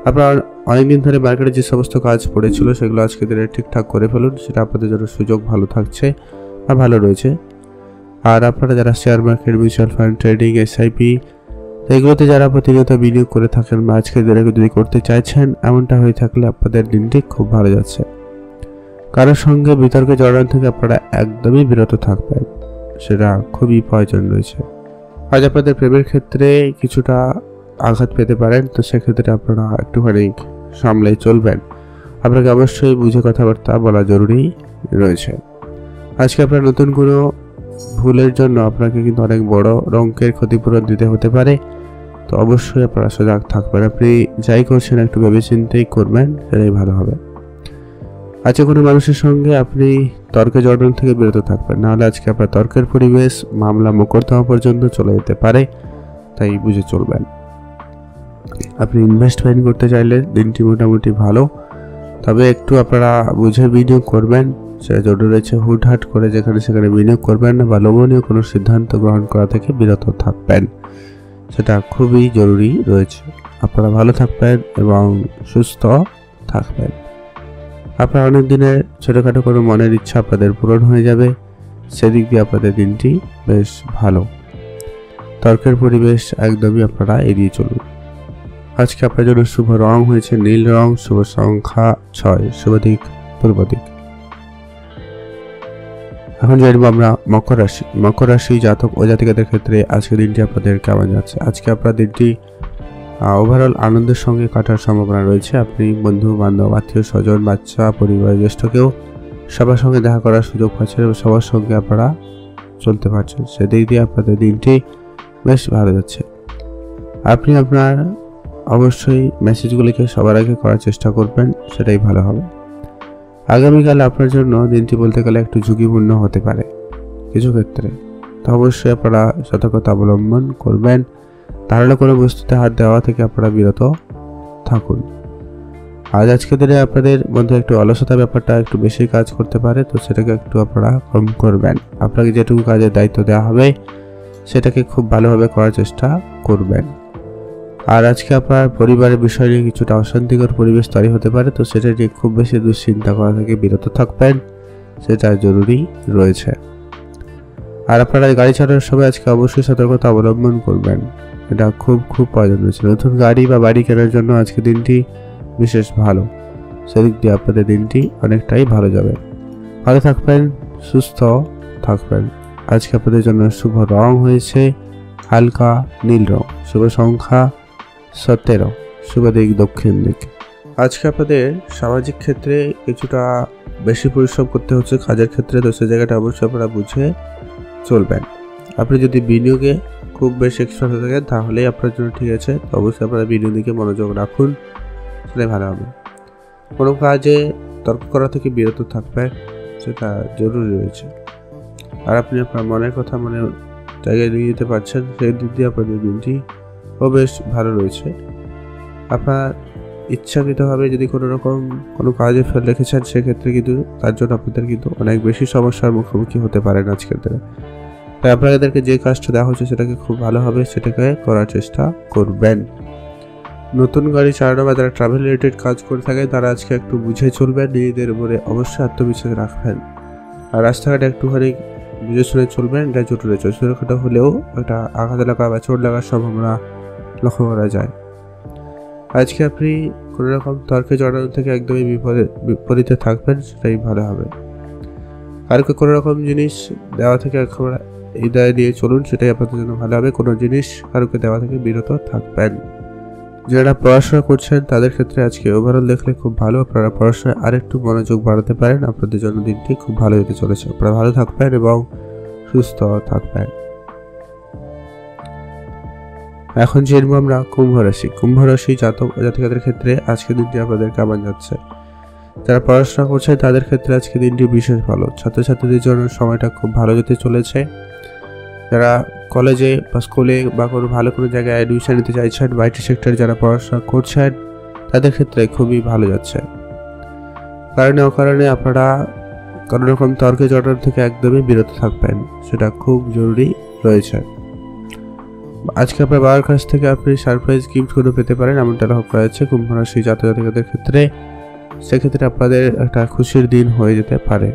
আপনারা অনেকদিন ধরে মার্কেটে যে সমস্ত কাজ পড়েছিল সেগুলো আজকে দিনে ঠিকঠাক করে ফেলুন, সেটা আপনাদের জন্য সুযোগ ভালো থাকছে আর ভালো রয়েছে। আর আপনারা যারা share market, mutual fund, trading, SIP এগুলোতে যারা প্রতিনিয়ত বিনিয়োগ করে থাকেন বা আজকের দিনে যদি করতে চাইছেন, এমনটা হয়ে থাকলে আপনাদের দিনটি খুব ভালো যাচ্ছে। কারোর সঙ্গে বিতর্কে জড়ানো থেকে আপনারা একদমই বিরত থাকবেন, সেটা খুবই প্রয়োজন রয়েছে। আজ আপনাদের প্রেমের ক্ষেত্রে কিছুটা আঘাত পেতে পারেন, তো সেক্ষেত্রে আপনারা একটুখানি সামলে চলবেন। আপনাকে অবশ্যই বুঝে কথাবার্তা বলা জরুরি রয়েছে। আজকে আপনার নতুন কোনো ভুলের জন্য আপনাকে কিন্তু অনেক বড় অঙ্কের ক্ষতিপূরণ দিতে হতে পারে, তো অবশ্যই আপনারা সজাগ থাকবেন। আপনি যাই করছেন একটু ভেবেচিন্তেই করবেন, সেটাই ভালো হবে। আজকে কোনো মানুষের সঙ্গে আপনি তর্কে জড়ানো থেকে বিরত থাকবেন, নাহলে আজকে আপনার তর্কের পরিবেশ মামলা মোকদ্দমা পর্যন্ত চলে যেতে পারে, তাই বুঝে চলবেন। আপনি ইনভেস্টমেন্ট করতে চাইলে দিনটি মোটামুটি ভালো, তবে একটু আপনারা বুঝে বিনিয়োগ করবেন, সেটা জরুরি রয়েছে। হুটহাট করে যেখানে সেখানে বিনিয়োগ করবেন না বা লোভনীয় কোনো সিদ্ধান্ত গ্রহণ করা থেকে বিরত থাকবেন, সেটা খুবই জরুরি রয়েছে। আপনারা ভালো থাকবেন এবং সুস্থ থাকবেন। আপনার অনেক দিনের ছোটোখাটো কোনো মনের ইচ্ছা আপনাদের পূরণ হয়ে যাবে, সেদিক দিয়ে আপনাদের দিনটি বেশ ভালো। তর্কের পরিবেশ একদমই আপনারা এড়িয়ে চলুন। আজকে আপনার জন্য শুভ রং হয়েছে নীল রং, শুভ সংখ্যা 6, শুভ দিক পূর্ব দিক। এখন জানবো আমরা মকর রাশি জাতক ও জাতিকাদের ক্ষেত্রে আজকের দিনটি আপনাদের কেমন যাচ্ছে। আজকে আপনার দিনটি ওভারঅল আনন্দের সঙ্গে কাটার সম্ভাবনা রয়েছে। আপনি বন্ধু বান্ধব, আত্মীয় স্বজন, বাচ্চা, পরিবার, জ্যেষ্ঠকেও সবার সঙ্গে দেখা করার সুযোগ পাচ্ছেন এবং সবার সঙ্গে আপনারা চলতে পারছেন। সেদিক দিয়ে আপনাদের দিনটি বেশ ভালো যাচ্ছে। আপনি আপনার অবশ্যই মেসেজগুলিকে সবার আগে করার চেষ্টা করবেন, সেটাই ভালো হবে। আগামীকাল আপনার জন্য দিনটি বলতে গেলে একটু ঝুঁকিপূর্ণ হতে পারে কিছু ক্ষেত্রে, তো অবশ্যই আপনারা সতর্কতা অবলম্বন করবেন। ধারালো কোনো বস্তুতে হাত দেওয়া থেকে আপনারা বিরত থাকুন। আজকের দিনে আপনাদের মধ্যে একটু অলসতা ব্যাপারটা একটু বেশি কাজ করতে পারে, তো সেটাকে একটু আপনারা কম করবেন। আপনাকে যেটুকু কাজের দায়িত্ব দেওয়া হবে সেটাকে খুব ভালোভাবে করার চেষ্টা করবেন। আর আজকে আপনার পরিবারের বিষয় নিয়ে কিছুটা অশান্তিকর পরিবেশ তৈরি হতে পারে, তো সেটা নিয়ে খুব বেশি দুশ্চিন্তা করা থেকে বিরত থাকবেন, সেটা জরুরি রয়েছে। আর আপনারা গাড়ি চালানোর সময় আজকে অবশ্যই সতর্কতা অবলম্বন করবেন, এটা খুব প্রয়োজন রয়েছে। নতুন গাড়ি বা বাড়ি কেনার জন্য আজকে দিনটি বিশেষ ভালো, সেদিক দিয়ে আপনাদের দিনটি অনেকটাই ভালো যাবে। ভালো থাকবেন, সুস্থ থাকবেন। আজকে আপনাদের জন্য শুভ রং হয়েছে হালকা নীল রং, শুভ সংখ্যা 17, শুভ দিক দক্ষিণ দিক। আজকে আপনাদের সামাজিক ক্ষেত্রে কিছুটা বেশি পরিশ্রম করতে হচ্ছে কাজের ক্ষেত্রে, তো সে জায়গাটা অবশ্যই আপনারা বুঝে চলবেন। আপনি যদি বিনিয়োগে খুব বেশি এক্সপার্ট হয়ে থাকেন তাহলেই আপনার জন্য ঠিক আছে, তো অবশ্যই আপনারা বিনিয়োগ দিকে মনোযোগ রাখুন, সেটাই ভালো হবে। কোনো কাজে তর্ক করা থেকে বিরত থাকবেন, সেটা জরুরি রয়েছে। আর আপনি আপনার মনের কথা মনে জায়গায় নিয়ে যেতে পারছেন, সেই দিক দিয়ে আপনাদের দিনটি বেশ ভালো রয়েছে। আপনার ইচ্ছাকৃতভাবে যদি কোনো কাজে ফেলে রেখেছেন, সেক্ষেত্রে কিন্তু তার জন্য আপনাদের কিন্তু অনেক বেশি সমস্যার মুখোমুখি হতে পারেন আজকের দিনে। তাই আপনাদেরকে যে কাজটা দেওয়া হচ্ছে সেটাকে খুব ভালোভাবে সেটাকে করার চেষ্টা করবেন। নতুন গাড়ি চালানো বা যারা ট্রাভেল রিলেটেড কাজ করে থাকে তারা আজকে একটু বুঝে চলবেন, নিজেদের উপরে অবশ্যই আত্মবিশ্বাস রাখবেন। আর রাস্তাঘাটে একটুখানি বুঝে শুনে চলবেন, এটা জরুরি রয়েছে। ছোটোখাটো হলেও একটা আঘাত লাগা বা চোট লাগার সম্ভাবনা লক্ষ্য করা যায়। আজকে আপনি কোনো রকম তর্কে জড়ানো থেকে একদমই বিপরীতে থাকবেন, সেটাই ভালো হবে। কারোকে কোনো রকম জিনিস দেওয়া থেকে একেবারে হৃদয় দিয়ে চলুন, সেটাই আপনাদের জন্য ভালো হবে। কোনো জিনিস কারোকে দেওয়া থেকে বিরত থাকবেন। যারা পড়াশোনা করছেন তাদের ক্ষেত্রে আজকে ওভারঅল দেখলে খুব ভালো, আপনারা পড়াশোনায় আরেকটু মনোযোগ বাড়াতে পারেন। আপনাদের জন্য দিনটি খুব ভালো যেতে চলেছে, আপনারা ভালো থাকবেন এবং সুস্থ থাকবেন। এখন জেনবো আমরা কুম্ভ রাশি জাতক ও জাতিকাদের ক্ষেত্রে আজকে দিনটি আপনাদের কেমন যাচ্ছে। যারা পড়াশোনা করছেন তাদের ক্ষেত্রে আজকে দিনটি বিশেষ ভালো, ছাত্রছাত্রীদের জন্য সময়টা খুব ভালো যেতে চলেছে। যারা কলেজে বা স্কুলে বা কোনো জায়গায় অ্যাডমিশন নিতে চাইছেন, বাইটি সেক্টরে যারা পড়াশোনা করছেন তাদের ক্ষেত্রে খুবই ভালো যাচ্ছে। কারণে অকারণে আপনারা কোনো রকম তর্কে জড়ানো থেকে একদমই বিরত থাকবেন, সেটা খুব জরুরি রয়েছে। আজকে আপনার বাবার কাছ থেকে আপনি সারপ্রাইজ গিফট করে পেতে পারেন, এমনটা লক্ষ্য করা যাচ্ছে কুম্ভ রাশি জাতক জাতিকাদের ক্ষেত্রে। সেক্ষেত্রে আপনাদের একটা খুশির দিন হয়ে যেতে পারে।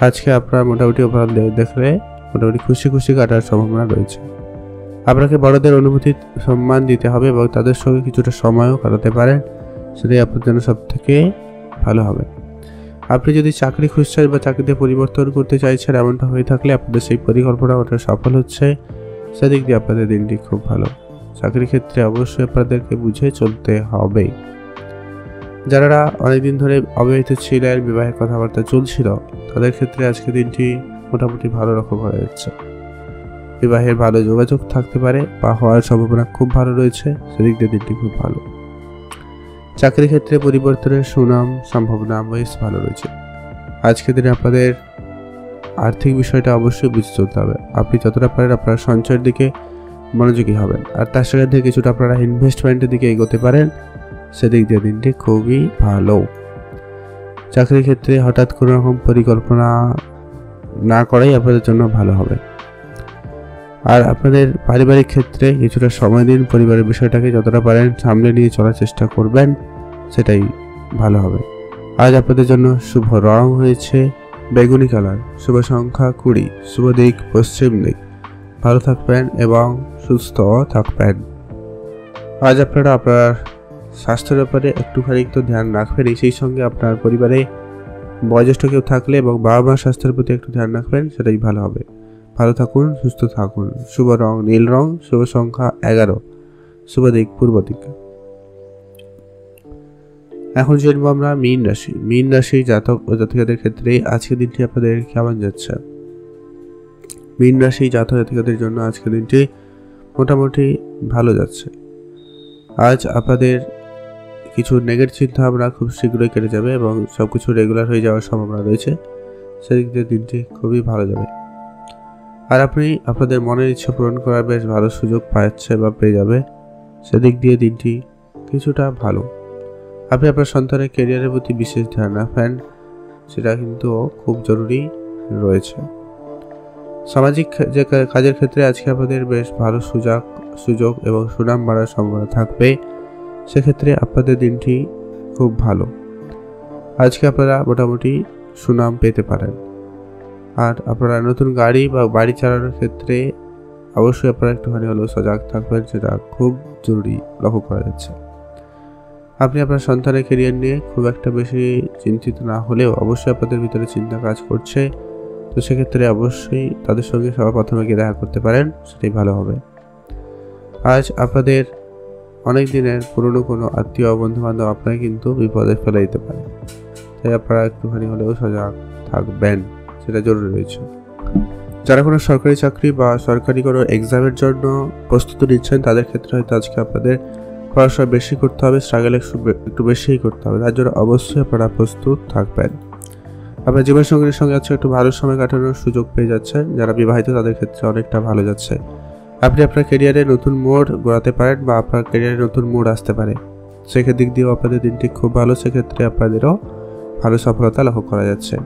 আজকে আপনার মোটামুটি ওভারঅল দেখলে মোটামুটি খুশি কাটার সম্ভাবনা রয়েছে। আপনাকে বড়দের অনুভূতি সম্মান দিতে হবে এবং তাদের সঙ্গে কিছুটা সময়ও কাটাতে পারেন, সেটাই আপনার জন্য সব থেকে ভালো হবে। আপনি যদি চাকরি খুঁজছেন বা চাকরিতে পরিবর্তন করতে চাইছেন, এমনটা হয়ে থাকলে আপনাদের সেই পরিকল্পনা ওটা সফল হচ্ছে, সেদিক দিয়ে আপনাদের দিনটি খুব ভালো। চাকরির ক্ষেত্রে অবশ্যই আপনাদেরকে বুঝে চলতে হবে। যারা অনেকদিন ধরে অবিবাহিত ছিলেন, বিবাহের কথাবার্তা চলছিল, তাদের ক্ষেত্রে আজকে দিনটি মোটামুটি ভালো রকম হয়ে যাচ্ছে। বিবাহের ভালো যোগাযোগ থাকতে পারে বা হওয়ার সম্ভাবনা খুব ভালো রয়েছে, সেদিক দিয়ে দিনটি খুব ভালো। চাকরির ক্ষেত্রে পরিবর্তনের সুনাম সম্ভাবনা বেশ ভালো রয়েছে। আজকের দিনে আপনাদের আর্থিক বিষয়টা অবশ্যই বুঝে চলতে হবে। আপনি যতটা পারেন আপনার সঞ্চয়ের দিকে মনোযোগী হবেন, আর তার সাথে কিছুটা আপনারা ইনভেস্টমেন্টের দিকে এগোতে পারেন, সেদিক দিয়ে দিনটি খুবই ভালো। চাকরির ক্ষেত্রে হঠাৎ কোনো রকম পরিকল্পনা না করাই আপনাদের জন্য ভালো হবে। আর আপনাদের পারিবারিক ক্ষেত্রে কিছুটা সময় দিন, পরিবারের বিষয়টাকে যতটা পারেন সামনে নিয়ে চলার চেষ্টা করবেন, সেটাই ভালো হবে। আজ আপনাদের জন্য শুভ রং হয়েছে বেগুনি কালার, শুভ সংখ্যা 20, শুভ দিক পশ্চিম দিক। ভালো থাকবেন এবং সুস্থ থাকবেন। আজ আপনারা আপনার স্বাস্থ্যের ব্যাপারে একটুখানি তো ধ্যান রাখবেন, সেই সঙ্গে আপনার পরিবারে বয়োজ্যেষ্ঠ কেউ থাকলে এবং বাবা মার স্বাস্থ্যের প্রতি একটু ধ্যান রাখবেন, সেটাই ভালো হবে। ভালো থাকুন, সুস্থ থাকুন। শুভ রং নীল রং, শুভ সংখ্যা 11, শুভ দিক পূর্ব দিক। এখন জানবো আমরা মীন রাশি। মীন রাশি জাতক ও জাতিকাদের ক্ষেত্রে আজকের দিনটি আপনাদের কেমন যাচ্ছে। মীন রাশি জাতক জাতিকাদের জন্য আজকের দিনটি মোটামুটি ভালো যাচ্ছে। আজ আপনাদের কিছু নেগেটিভ চিন্তা ভাবনা খুব শীঘ্রই কেটে যাবে এবং সবকিছু রেগুলার হয়ে যাওয়ার সম্ভাবনা রয়েছে। সেদিক দিয়ে দিনটি খুবই ভালো যাবে। আর আপনি আপনাদের মনের ইচ্ছা পূরণ করার বেশ ভালো সুযোগ পাচ্ছে বা পেয়ে যাবে, সেদিক দিয়ে দিনটি কিছুটা ভালো। আপনি আপনার সন্তানের ক্যারিয়ারের প্রতি বিশেষ ধ্যান রাখবেন, সেটা কিন্তু খুব জরুরি রয়েছে। সামাজিক যে কাজের ক্ষেত্রে আজকে আপনাদের বেশ ভালো সুযোগ এবং সুনাম বাড়ার সম্ভাবনা থাকবে, সেক্ষেত্রে আপনাদের দিনটি খুব ভালো। আজকে আপনারা মোটামুটি সুনাম পেতে পারেন। আর আপনারা নতুন গাড়ি বা বাড়ি চালানোর ক্ষেত্রে অবশ্যই আপনারা একটুখানি হলেও সজাগ থাকবেন, সেটা খুব জরুরি লক্ষ্য করা যাচ্ছে। আপনি আপনার সন্তানের ক্যারিয়ার নিয়ে খুব একটা বেশি চিন্তিত না হলেও অবশ্যই আপনাদের ভিতরে চিন্তা কাজ করছে, তো সেক্ষেত্রে অবশ্যই তাদের সঙ্গে সবার প্রথমে গিয়ে দেখা করতে পারেন, সেটাই ভালো হবে। আজ আপনাদের অনেক দিনের পুরনো কোনো আত্মীয় বন্ধু বান্ধব আপনাকে কিন্তু বিপদে ফেলে দিতে পারে, তাই আপনারা একটুখানি হলেও সজাগ থাকবেন, সেটা জরুরি রয়েছে। যারা কোনো সরকারি চাকরি বা সরকারি কোনো এক্সামের জন্য প্রস্তুতি নিচ্ছেন, তাদের ক্ষেত্রে হয়তো আজকে আপনাদের পড়াশোনা বেশি করতে হবে, স্ট্রাগল একটু বেশিই করতে হবে, তার জন্য অবশ্যই আপনারা প্রস্তুত থাকবেন। আপনার জীবনসঙ্গীর সঙ্গে আজকে একটু ভালো সময় কাটানোর সুযোগ পেয়ে যাচ্ছেন। যারা বিবাহিত তাদের ক্ষেত্রে অনেকটা ভালো যাচ্ছে। আপনি আপনার ক্যারিয়ারে নতুন মোড় গড়াতে পারেন বা আপনার ক্যারিয়ারে নতুন মোড় আসতে পারে, সেক্ষেত্রে দিক দিয়েও আপনাদের দিনটি খুব ভালো। সেক্ষেত্রে আপনাদেরও ভালো সফলতা লক্ষ্য করা যাচ্ছে।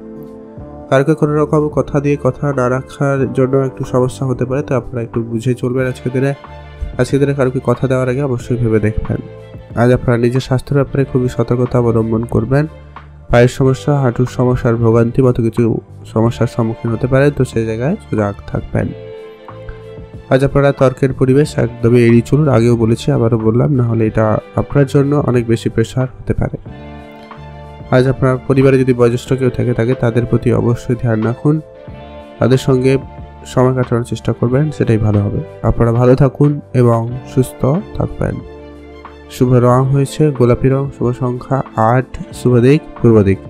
কারোকে কোনো রকম কথা দিয়ে কথা না রাখার জন্য একটু সমস্যা হতে পারে, তো আপনারা একটু বুঝে চলবেন। আজকের দিনে কারোকে কথা দেওয়ার আগে অবশ্যই ভেবে দেখবেন। আজ আপনারা নিজের স্বাস্থ্যের ব্যাপারে খুবই সতর্কতা অবলম্বন করবেন। পায়ের সমস্যা, হাঁটুর সমস্যার ভোগান্তি মতো কিছু সমস্যার সম্মুখীন হতে পারে, তো সেই জায়গায় সজাগ থাকবেন। আজ আপনারা তর্কের পরিবেশ একদমই এড়িয়ে চলুন। আগেও বলেছি, আবারও বললাম, না হলে এটা আপনার জন্য অনেক বেশি প্রেশার হতে পারে। আজ আপনার পরিবারে যদি বয়োজ্যেষ্ঠ কেউ থাকে তাদের প্রতি অবশ্যই ধ্যান রাখুন, তাদের সঙ্গে সময় কাটানোর চেষ্টা করবেন, সেটাই ভালো হবে। আপনারা ভালো থাকুন এবং সুস্থ থাকবেন। শুভ রং হয়েছে গোলাপি রং, শুভ সংখ্যা 8, শুভ দিক পূর্ব দিক।